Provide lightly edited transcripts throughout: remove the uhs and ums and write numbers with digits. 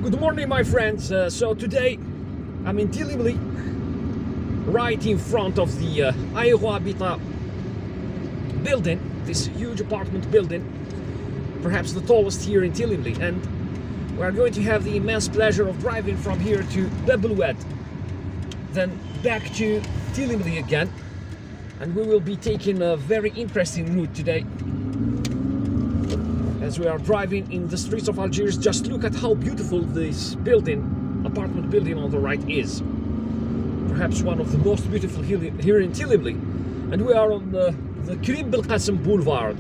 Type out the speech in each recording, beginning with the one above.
Good morning, my friends. So today I'm in Telemly, right in front of the Habitat building, this huge apartment building, perhaps the tallest here in Telemly, and we're going to have the immense pleasure of driving from here to Bab El Oued, then back to Telemly again, and we will be taking a very interesting route today. As we are driving in the streets of Algiers, just look at how beautiful this building, apartment building on the right is. Perhaps one of the most beautiful here in Telemly. And we are on the Karim Belkacem Boulevard,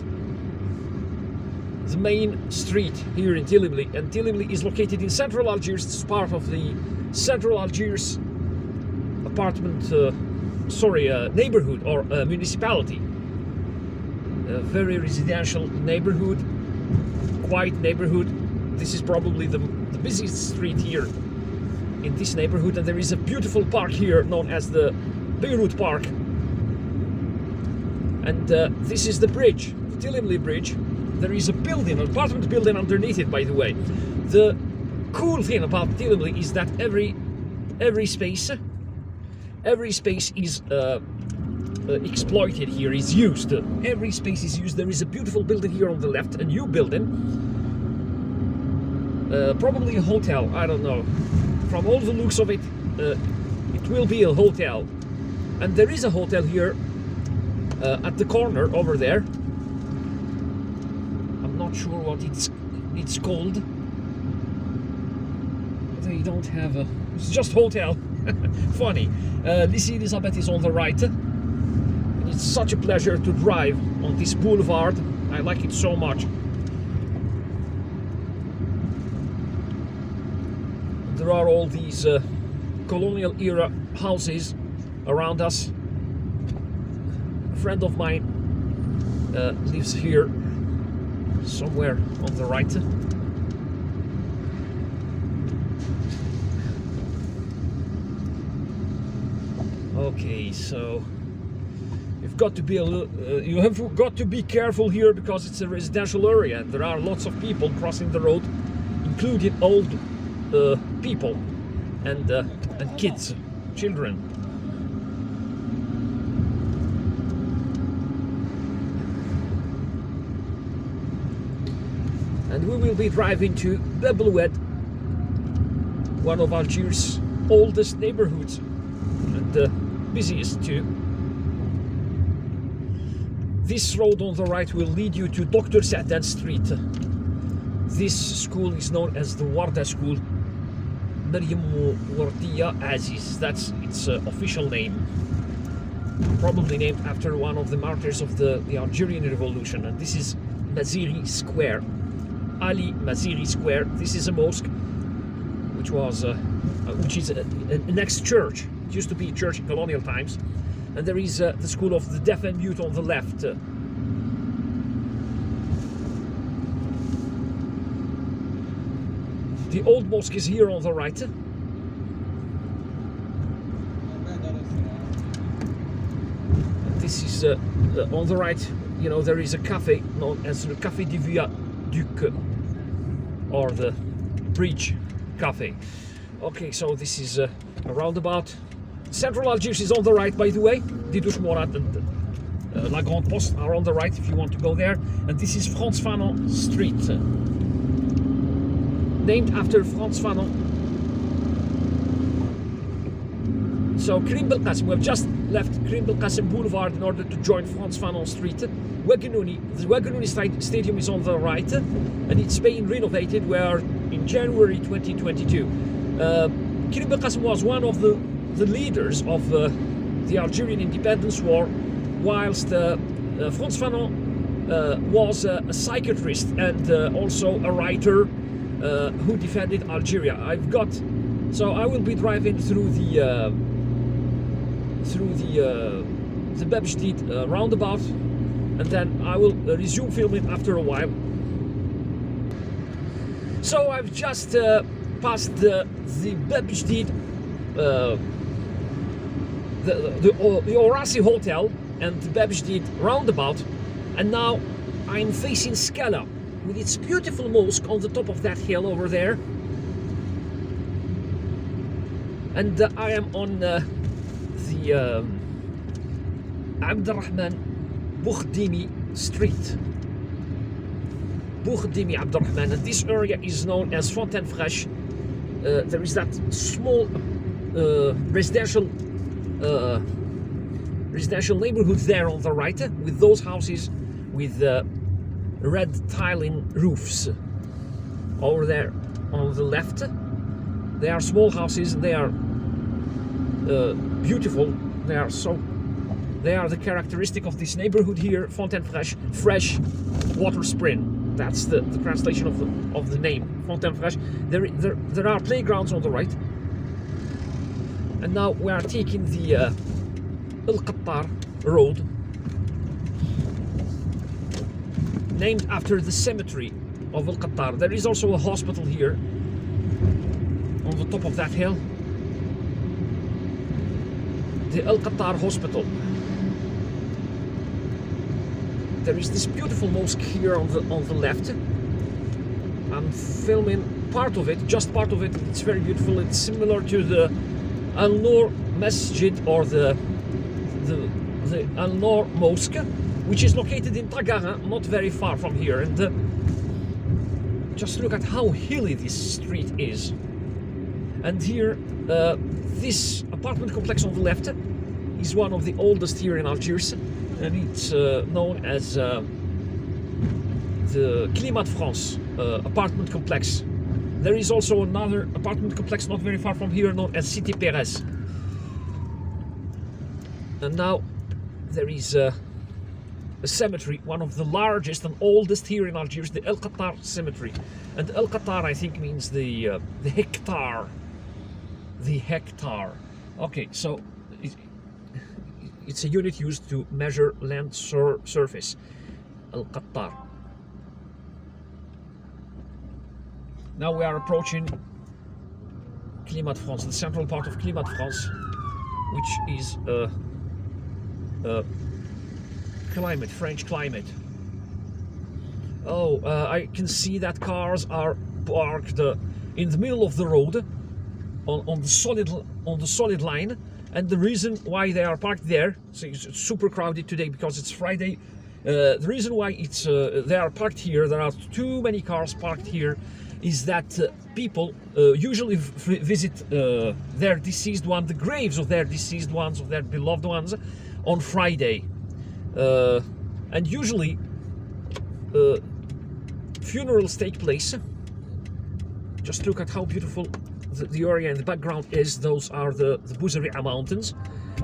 the main street here in Telemly. And Telemly is located in Central Algiers. It's part of the Central Algiers neighborhood or municipality. A very residential neighborhood. Quiet neighborhood. This is probably the busiest street here in this neighborhood, and there is a beautiful park here known as the Biar Park, and this is the bridge, the Telemly bridge. There is a building, an apartment building underneath it, by the way. The cool thing about Telemly is that every space is exploited here, is used. Every space is used. There is a beautiful building here on the left, a new building, probably a hotel, I don't know. From all the looks of it, it will be a hotel. And there is a hotel here at the corner over there. I'm not sure what it's called. They don't have a... It's just hotel. Funny. Lycée Elizabeth is on the right. It's such a pleasure to drive on this boulevard. I like it so much. There are all these colonial era houses around us. A friend of mine lives here somewhere on the right. Okay, so you've got to be you have got to be careful here because it's a residential area and there are lots of people crossing the road, including old people and kids, children. And we will be driving to Bab El Oued, one of Algiers' oldest neighborhoods and busiest too. This road on the right will lead you to Dr. Sa'dan Street. This school is known as the Warda School. Maryam Wardiya Aziz, that's its official name. Probably named after one of the martyrs of the Algerian Revolution. And this is Maziri Square. Ali Maziri Square. This is a mosque, which is an ex-church. It used to be a church in colonial times. And there is the school of the deaf and mute on the left. The old mosque is here on the right. And this is on the right. You know, there is a cafe known as the Café du Viaduc, or the Bridge Cafe. Okay, so this is a roundabout. Central Algiers is on the right, by the way. Didouche Morat and La Grande Poste are on the right if you want to go there. And this is Frantz Fanon Street, named after Frantz Fanon. So Karim Belkacem, we have just left Karim Belkacem Boulevard in order to join Frantz Fanon Street. The Wegenouni Stadium is on the right, and it's being renovated. We are in January 2022. Karim Belkacem was one of the leaders of the Algerian Independence War, whilst Frantz Fanon was a psychiatrist and also a writer who defended Algeria. So I will be driving through the Bab Jdid roundabout, and then I will resume filming after a while. So I've just passed the Bab Jdid, the Orasi Hotel and the Bab Jdid roundabout, and now I'm facing Scala with its beautiful mosque on the top of that hill over there. And I am on the Abdelrahman Boughdimi Street. Boughdimi Abdelrahman, and this area is known as Fontaine Fraîche. There is that small residential neighborhood there on the right, with those houses with red tiling roofs. Over there on the left, they are small houses, and they are beautiful. They are the characteristic of this neighborhood here, Fontaine Fraîche, fresh water spring. That's the translation of the name, Fontaine Fraîche. There are playgrounds on the right. And now we are taking the El Qattar road, named after the cemetery of El Qattar. There is also a hospital here on the top of that hill, the El Qattar Hospital. There is this beautiful mosque here on the left. I'm filming part of it, just part of it. It's very beautiful. It's similar to the Al Noor Masjid, or the Al Noor Mosque, which is located in Tagara, not very far from here. And just look at how hilly this street is. And here, this apartment complex on the left is one of the oldest here in Algiers, and it's known as the Climat France apartment complex. There is also another apartment complex not very far from here, known as Cité Pérez. And now there is a cemetery, one of the largest and oldest here in Algiers, the El Qattar Cemetery. And El Qattar, I think, means the hectare. The hectare. Okay, so it's a unit used to measure land surface. El Qattar. Now we are approaching Climat France, the central part of Climat France, which is climate, French climate. Oh, I can see that cars are parked in the middle of the road on the solid line, and the reason why they are parked there, so it's super crowded today because it's Friday. The reason why they are parked here, there are too many cars parked here, is that people usually visit their deceased ones, the graves of their deceased ones, of their beloved ones, on Friday. And usually funerals take place. Just look at how beautiful the area in the background is. Those are the Bouzaria Mountains.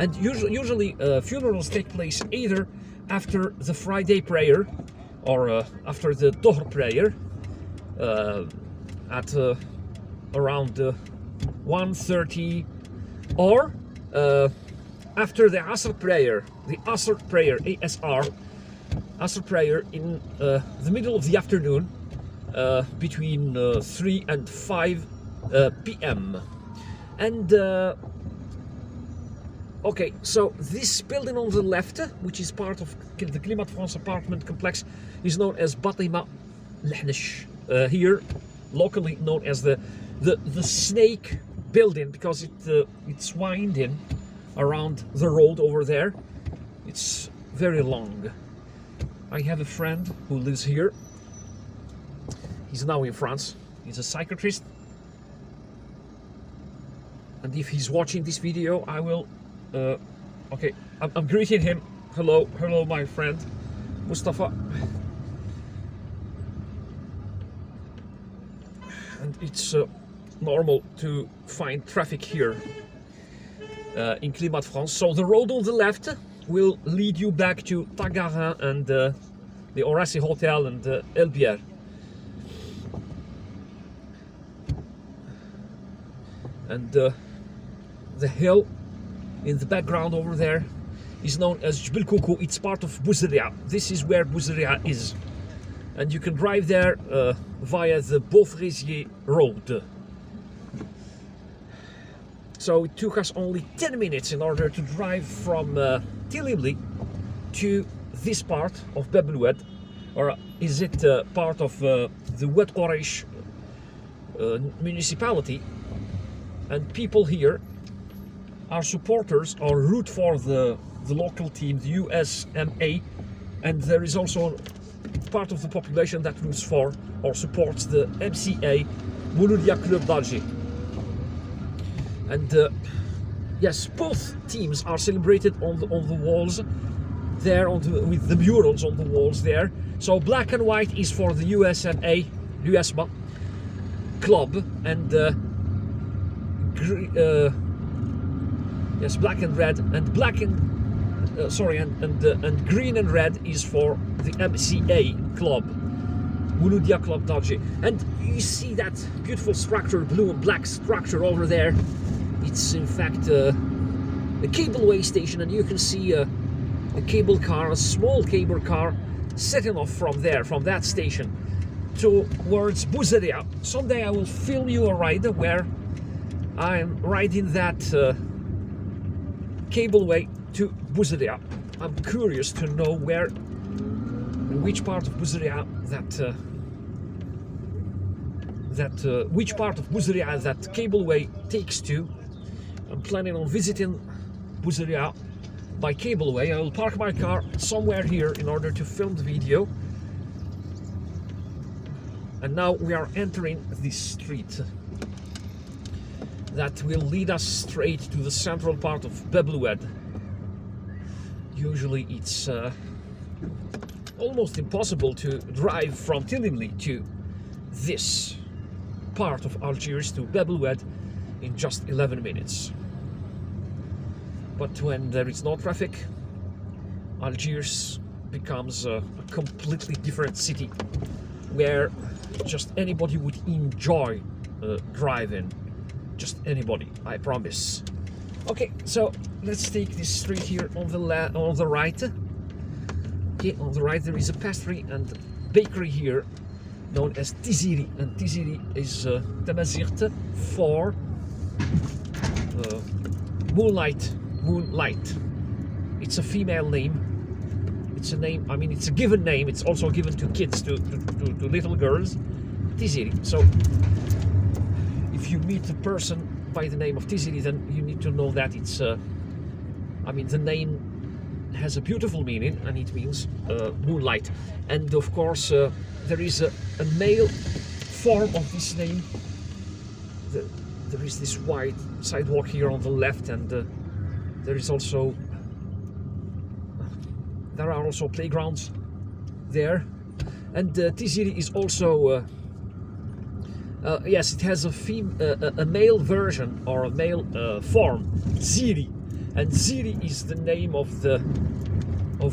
And usually funerals take place either after the Friday prayer or after the Dhuhr prayer at around 1:30, or after the Asr prayer, the Asr prayer, ASR, Asr prayer in the middle of the afternoon, between 3 and 5 p.m. And okay, so this building on the left, which is part of the Climat France apartment complex, is known as Batima Lehnish, here locally known as the snake building, because it's winding around the road over there. It's very long. I have a friend who lives here. He's now in France. He's a psychiatrist, and if he's watching this video, I will okay, I'm greeting him. Hello, my friend Mustafa. And it's normal to find traffic here in Climat France. So the road on the left will lead you back to Tagarin and the Horace Hotel and El Biar. And the hill in the background over there is known as Jbel Koukou. It's part of Bouzaria. This is where Bouzaria is. And you can drive there via the Beaufraisier Road. So it took us only 10 minutes in order to drive from Telemly to this part of Bab El Oued, or is it part of the Oued Quraish municipality. And people here our supporters are root for the local team, the USMA, and there is also part of the population that roots for or supports the MCA, Mouloudia Club d'Alger. And yes, both teams are celebrated on the walls there, with the murals on the walls there. So black and white is for the USMA, USMA club, and yes, black and red, and black and and green and red is for the MCA club, Mouloudia Club d'Alger. And you see that beautiful structure, blue and black structure over there. It's in fact a cableway station, and you can see a cable car, a small cable car, setting off from there, from that station, towards Bouzadia. Someday I will film you a ride where I'm riding that cableway to Bouzadia. I'm curious to know in which part of Bouzadia which part of Bouzadia that cableway takes to. I'm planning on visiting Bouzadia by cableway. I will park my car somewhere here in order to film the video. And now we are entering this street that will lead us straight to the central part of Bab El Oued. Usually it's almost impossible to drive from Telemly to this part of Algiers, to Bab El Oued, in just 11 minutes. But when there is no traffic, Algiers becomes a completely different city where just anybody would enjoy driving. Just anybody, I promise. Okay, so let's take this street here on the right. Okay, on the right there is a pastry and bakery here known as Tiziri, and Tiziri is Tamazight for moonlight. It's a female name. It's a name, I mean, it's a given name. It's also given to kids, to little girls. Tiziri. So if you meet a person by the name of Tiziri, then you need to know that it's I mean, the name has a beautiful meaning, and it means moonlight. And of course there is a male form of this name. There is this wide sidewalk here on the left, and there are also playgrounds there. And Tiziri is also yes, it has a male version, or a male form, Ziri, and Ziri is the name of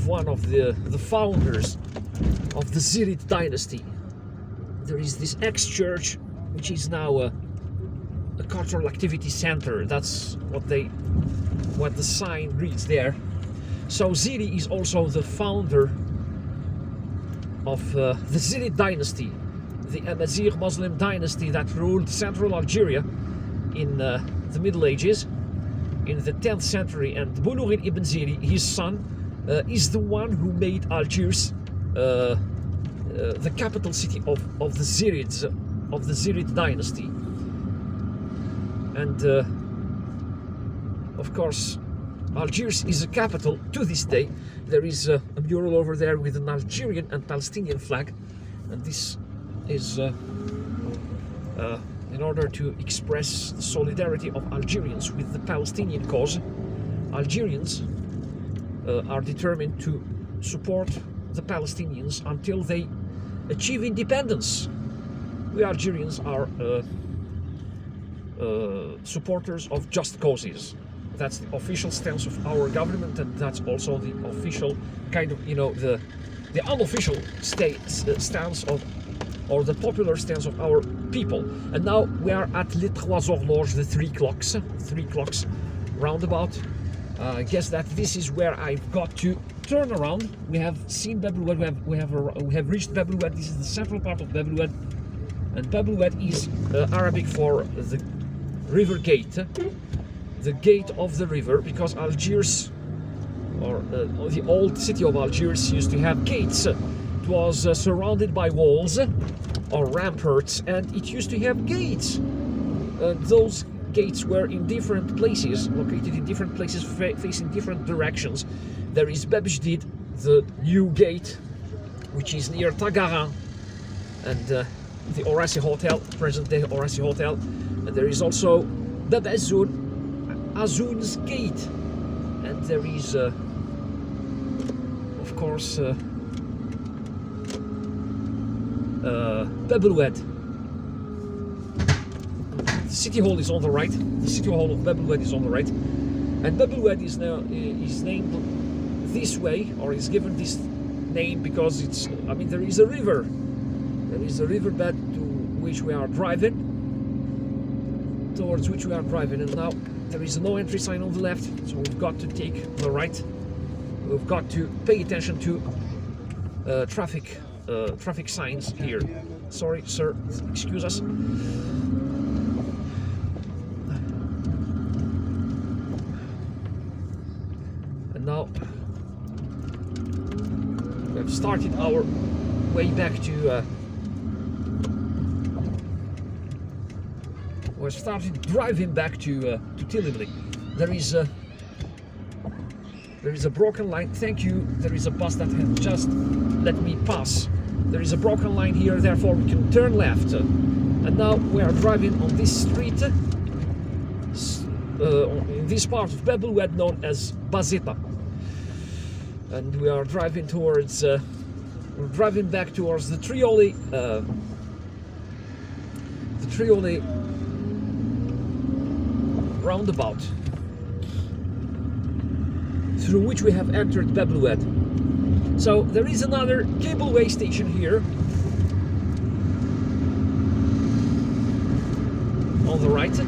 one of the founders of the Zirid dynasty. There is this ex-church, which is now a cultural activity center. That's what the sign reads there. So Ziri is also the founder of the Zirid dynasty, the Amazigh Muslim dynasty that ruled Central Algeria in the Middle Ages, in the 10th century. And Boulourin ibn Ziri, his son, is the one who made Algiers the capital city of the Zirids, of the Zirid dynasty. And of course, Algiers is a capital to this day. There is a mural over there with an Algerian and Palestinian flag, and this is in order to express the solidarity of Algerians with the Palestinian cause. Algerians are determined to support the Palestinians until they achieve independence. We Algerians are supporters of just causes. That's the official stance of our government, and that's also the official kind of, the unofficial stance of, or the popular stance of our people. And now we are at Les Trois Horloges, the three clocks roundabout. I guess that this is where I've got to turn around. We have seen Bab El Oued, we have reached Bab El Oued. This is the central part of Bab El Oued, and Bab El Oued is Arabic for the river gate, the gate of the river, because Algiers, or the old city of Algiers, used to have gates. It was surrounded by walls or ramparts, and it used to have gates. Those gates were in different places, located in different places, facing different directions. There is Bab El Oued, the new gate, which is near Tagara, and the Orassi Hotel, present-day Orassi Hotel. And there is also Bab El Oued, Azoun's gate, and there is, of course, Bab El Oued. The city hall is on the right. The city hall of Bab El Oued is on the right, and Bab El Oued is now named this way, or is given this name because it's. I mean, there is a river. There is a riverbed to which we are driving, towards which we are driving, and now there is a no entry sign on the left, so we've got to take the right. We've got to pay attention to traffic signs here. Sorry, sir. Excuse us. And now we have started our way back to. We started driving back to Telemly. There is a broken line. Thank you. There is a bus that has just let me pass. There is a broken line here, therefore we can turn left. And now we are driving on this street, in this part of Bab El Oued known as Bazeta. And we are driving towards, we're driving back towards the Trioli roundabout, through which we have entered Bab El Oued. So there is another cableway station here on the right.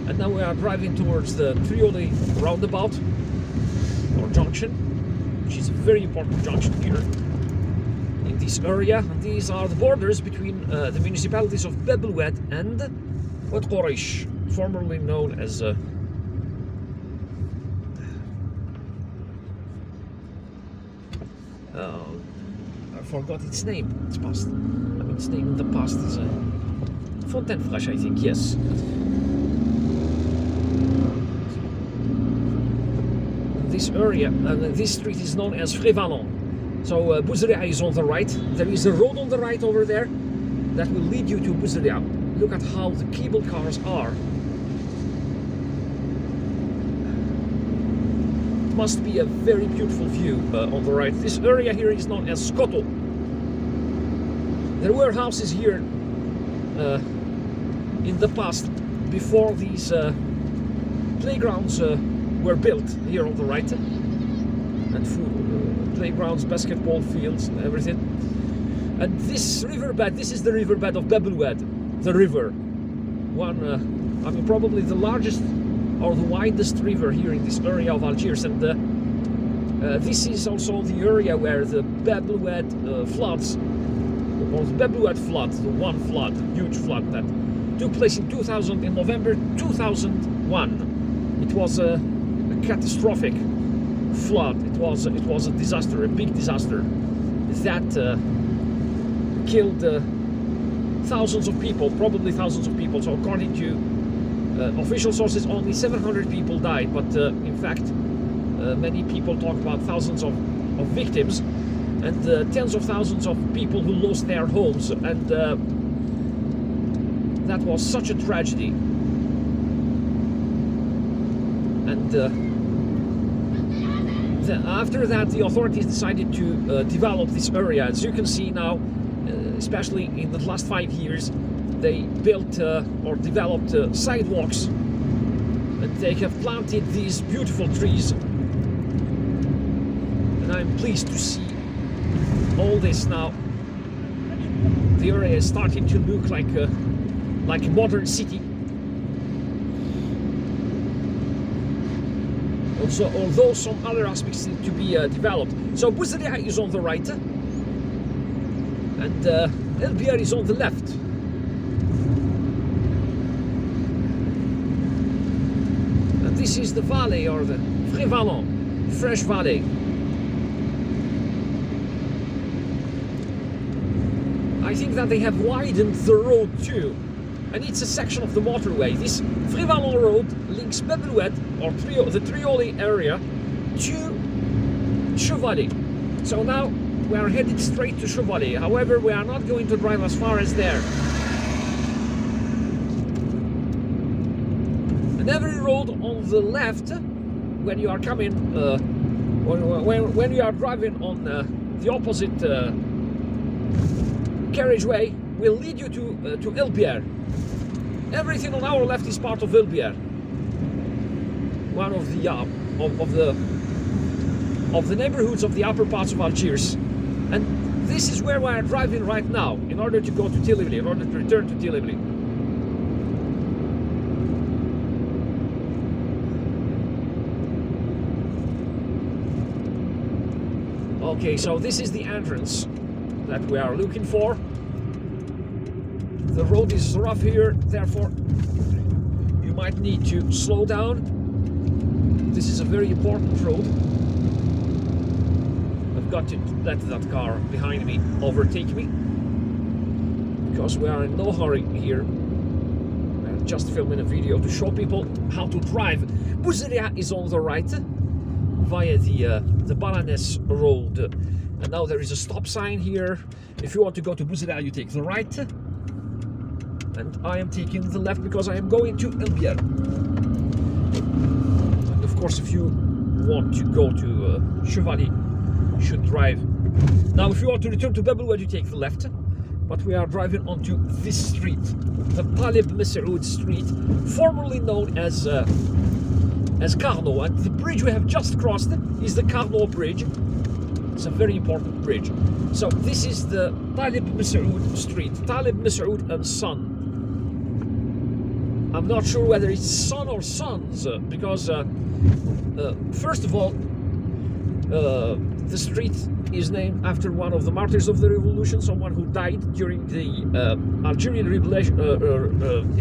And now we are driving towards the Trioli roundabout or junction, which is a very important junction here in this area. And these are the borders between the municipalities of Bab El Oued and Oued Quraish, formerly known as I forgot its name. It's past. I mean, its name in the past is Fontainefresh, I think. Yes. This area, this street is known as Frévalon. So Bouzeria is on the right. There is a road on the right over there that will lead you to Bouzeria. Look at how the cable cars are. It must be a very beautiful view on the right. This area here is known as Skoto. There were houses here in the past before these playgrounds were built here on the right, and playgrounds, basketball fields, and everything. And this riverbed, this is the riverbed of Bab El Oued, the river. One, I mean, probably the largest or the widest river here in this area of Algiers. And this is also the area where the Bab El Oued floods, or the Bab El Oued flood, the one flood, the huge flood that took place in November 2001. It was a catastrophic flood. It was a disaster, a big disaster that killed thousands of people, probably thousands of people. So according to official sources, only 700 people died, but in fact many people talk about thousands of victims and tens of thousands of people who lost their homes, and that was such a tragedy. And after that, the authorities decided to develop this area. As you can see now, especially in the last 5 years, they built or developed sidewalks, and they have planted these beautiful trees. And I'm pleased to see all this now. The area is starting to look like a modern city. Also, although some other aspects need to be developed. So Bouzeria is on the right, and Biar is on the left. And this is the valley, or the Frévalon, fresh valley. I think that they have widened the road too, and it's a section of the motorway. This Frivalon road links Bab El Oued, or the Trioli area, to Chevalier. So now we are headed straight to Chevalier. However, we are not going to drive as far as there. And every road on the left, when you are coming, when you are driving on the opposite carriageway, will lead you to Biar. Everything on our left is part of Biar, one of the neighborhoods of the upper parts of Algiers. And this is where we are driving right now, in order to go to Telemly, in order to return to Telemly. Okay, so this is the entrance that we are looking for. The road is rough here, therefore you might need to slow down. This is a very important road. I've got to let that car behind me overtake me, because we are in no hurry here. I'm just filming a video to show people how to drive. Bouzeria is on the right via the Balanes road, and now there is a stop sign here. If you want to go to Bouzeria, you take the right, and I am taking the left because I am going to Biar. And of course, if you want to go to Chevalier, you should drive. Now, if you want to return to Bab El Oued, you take the left, but we are driving onto this street, the Bab El Oued street, formerly known as Carnot, and the bridge we have just crossed is the Carnot bridge. It's a very important bridge. So this is the Talib Masoud street, Talib Masoud and Son. I'm not sure whether it's son or sons, because first of all, the street is named after one of the martyrs of the revolution, someone who died during the Algerian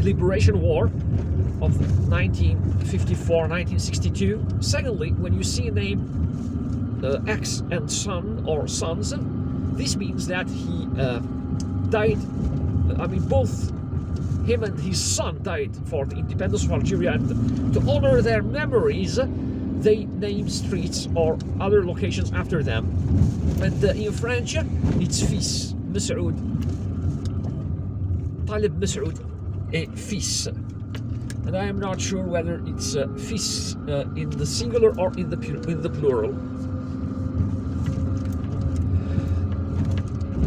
liberation war of 1954-1962. Secondly, when you see a name X and son or sons, this means that he died, I mean both him and his son died for the independence of Algeria, and to honor their memories they name streets or other locations after them. And in French it's fils, Masoud, Talib Masoud et fils. And I am not sure whether it's fils in the singular or in the plural,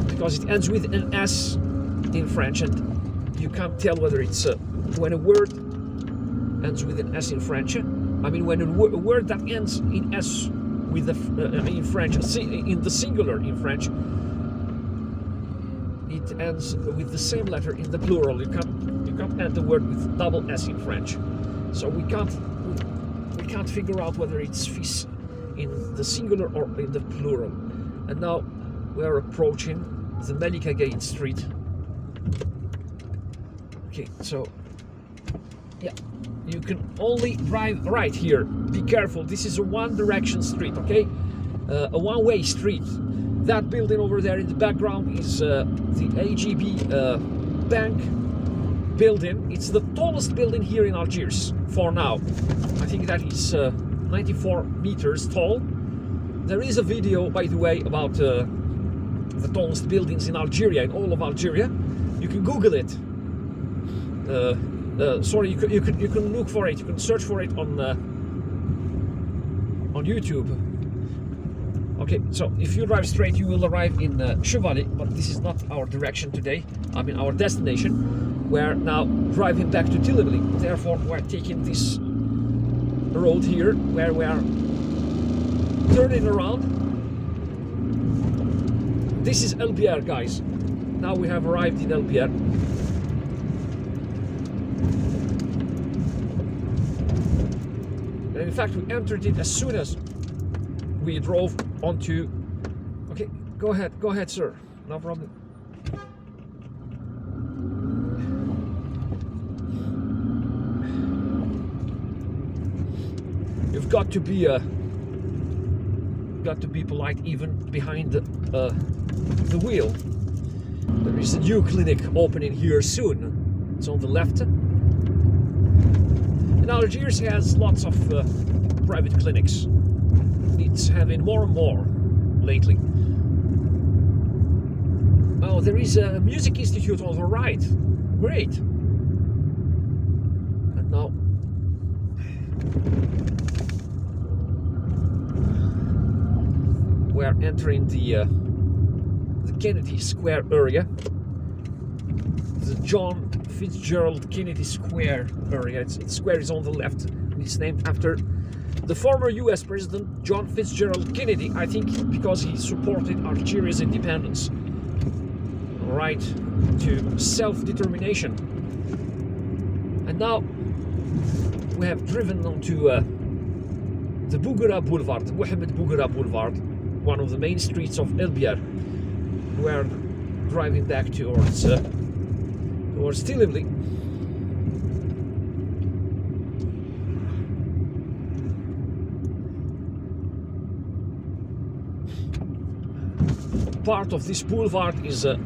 because it ends with an S in French, and you can't tell whether it's when a word ends with an S in French. I mean, when a word that ends in S with in French, in the singular in French, it ends with the same letter in the plural. You can't end the word with double S in French, so we can't figure out whether it's fils in the singular or in the plural. And now we are approaching the Melika Gate Street. Okay, so yeah, you can only drive right here. Be careful, this is a one-direction street, okay? A one-way street. That building over there in the background is the AGB bank building. It's the tallest building here in Algiers for now. I think that is 94 meters tall. There is a video, by the way, about the tallest buildings in Algeria, in all of Algeria. You can Google it. Sorry, you can look for it. You can search for it on YouTube. Okay, so if you drive straight, you will arrive in Chevalier, but this is not our direction today. I mean, our destination. We're now driving back to Telemly. Therefore, we're taking this road here, where we are turning around. This is Biar, guys. Now we have arrived in Biar. And in fact, we entered it as soon as we drove onto. Okay, go ahead, sir. No problem. You've got to be polite even behind the wheel. There is a new clinic opening here soon. It's on the left. And Algiers has lots of private clinics. It's having more and more lately. Oh, there is a music institute on the right. Great. And now we're entering the Kennedy Square area. The John Fitzgerald Kennedy Square area. The square is on the left. It's named after the former US President John Fitzgerald Kennedy, I think because he supported Algeria's independence, right to self-determination. And now we have driven onto the Bouguera Boulevard, Mohamed Bouguera Boulevard, one of the main streets of El Biar. We're driving back towards Telemly. Part of this boulevard is a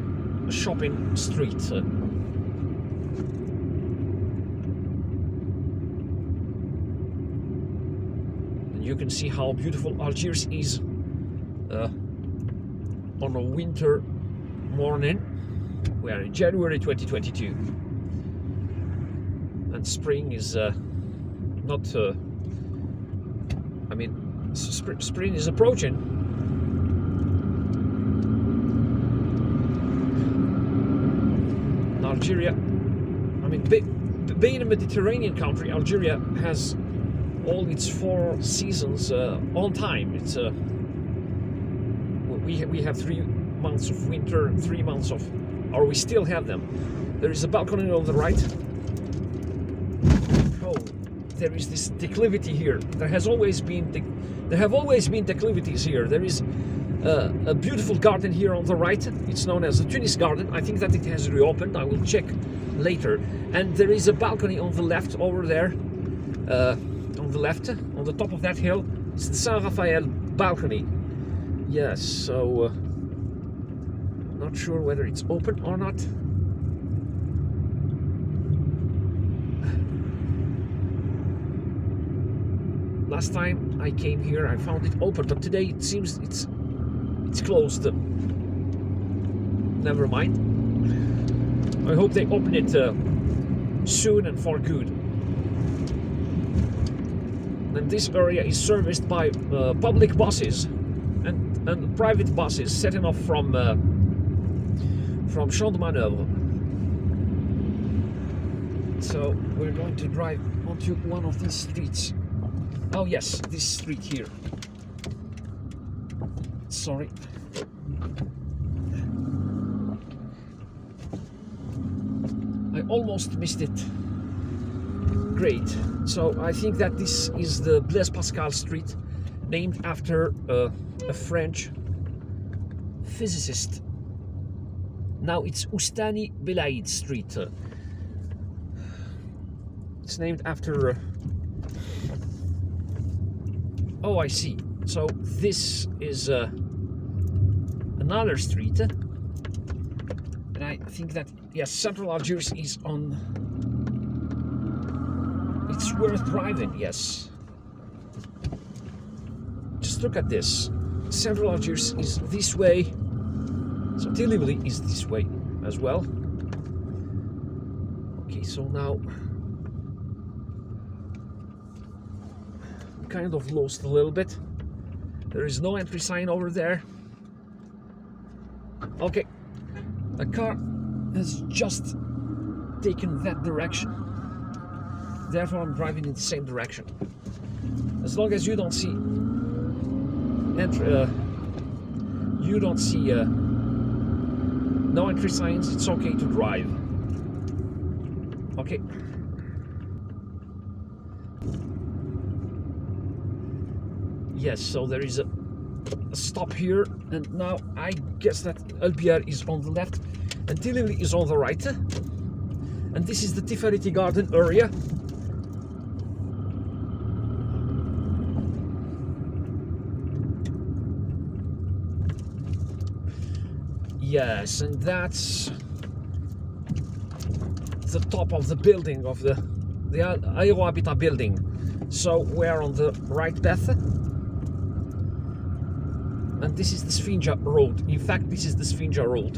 shopping street. And you can see how beautiful Algiers is on a winter morning. We are in January 2022, and spring is not. I mean, spring is approaching. Algeria, I mean, being a Mediterranean country, Algeria has all its 4 seasons on time. It's we have 3 months of winter and 3 months of, or we still have them. There is a balcony on the right. Oh, there is this declivity here. There have always been declivities here. There is a beautiful garden here on the right. It's known as the Tunis Garden. I think that it has reopened. I will check later. And there is a balcony on the left over there. On the left, on the top of that hill, it's the Saint Raphael balcony. Yes, so not sure whether it's open or not. Last time I came here, I found it open, but today it seems it's closed. Never mind. I hope they open it soon and for good. And this area is serviced by public buses and private buses setting off from Champ de Manœuvre. So we're going to drive onto one of these streets. Oh yes, this street here. Sorry. I almost missed it. Great. So I think that this is the Blaise Pascal Street, named after a French physicist. Now it's Oustani Bel Oued Street. It's named after. Oh, I see. So this is another street, and I think that yes, Central Algiers is on. It's worth driving. Yes. Just look at this. Central Algiers is this way. So Telemly is this way as well. Okay, so now I'm kind of lost a little bit. There is no entry sign over there. Okay, a car has just taken that direction. Therefore, I'm driving in the same direction. As long as you don't see no entry signs, it's okay to drive. Okay. Yes, so there is a stop here, and now I guess that El Biar is on the left and Telemly is on the right. And this is the Tifariti Garden area. Yes, and that's the top of the building of the Aero Habitat building. So we're on the right path. And this is the Sfinga Road. In fact, this is the Sfinga Road.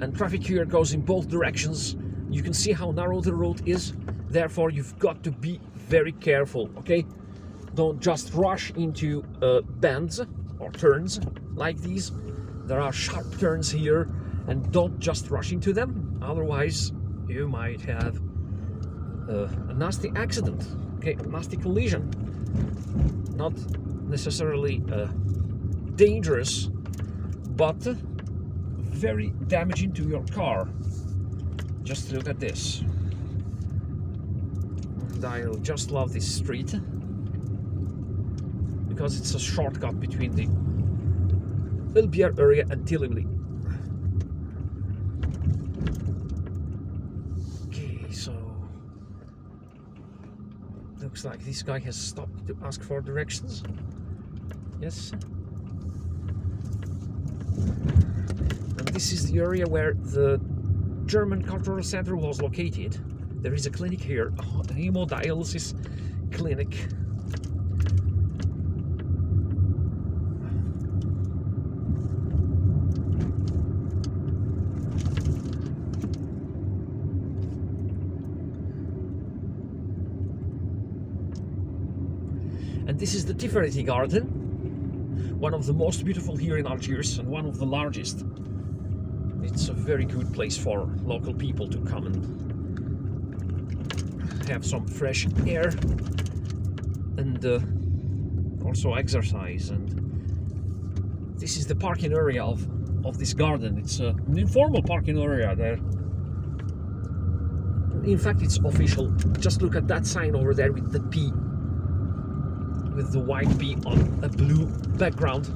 And traffic here goes in both directions. You can see how narrow the road is. Therefore, you've got to be very careful, okay? Don't just rush into bends or turns like these. There are sharp turns here, and don't just rush into them. Otherwise, you might have a nasty accident. Okay, a nasty collision. Not necessarily dangerous, but very damaging to your car. Just look at this. And I just love this street because it's a shortcut between the Biar area and Telemly. Okay, so looks like this guy has stopped to ask for directions. Yes. And this is the area where the German Cultural Center was located. There is a clinic here, a hemodialysis clinic. And this is the Tifereti Garden, one of the most beautiful here in Algiers and one of the largest. It's a very good place for local people to come and have some fresh air and also exercise. And this is the parking area of this garden. It's an informal parking area there. In fact, it's official. Just look at that sign over there with the P, with the white P on a blue background.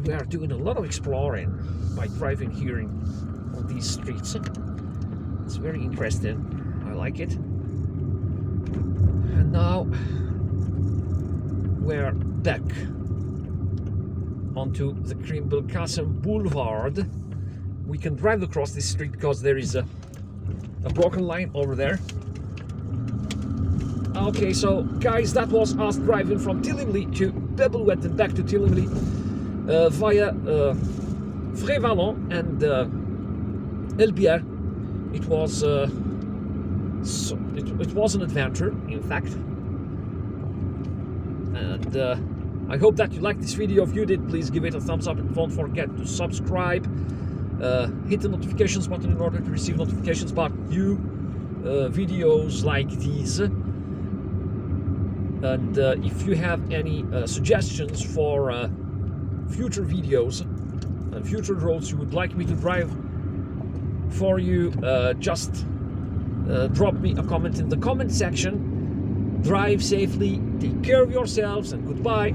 We are doing a lot of exploring by driving here on these streets. It's very interesting. I like it. And now we're back onto the Krim Belkacem Boulevard. We can drive across this street because there is a broken line over there. Okay, so guys, that was us driving from Telemly to Bab El Oued and back to Telemly via Frévalon and Biar. It was it was an adventure, in fact. And I hope that you liked this video. If you did, please give it a thumbs up and don't forget to subscribe. Hit the notifications button in order to receive notifications about new videos like these. And if you have any suggestions for future videos and future roads you would like me to drive for you, just drop me a comment in the comment section. Drive safely, take care of yourselves, and goodbye.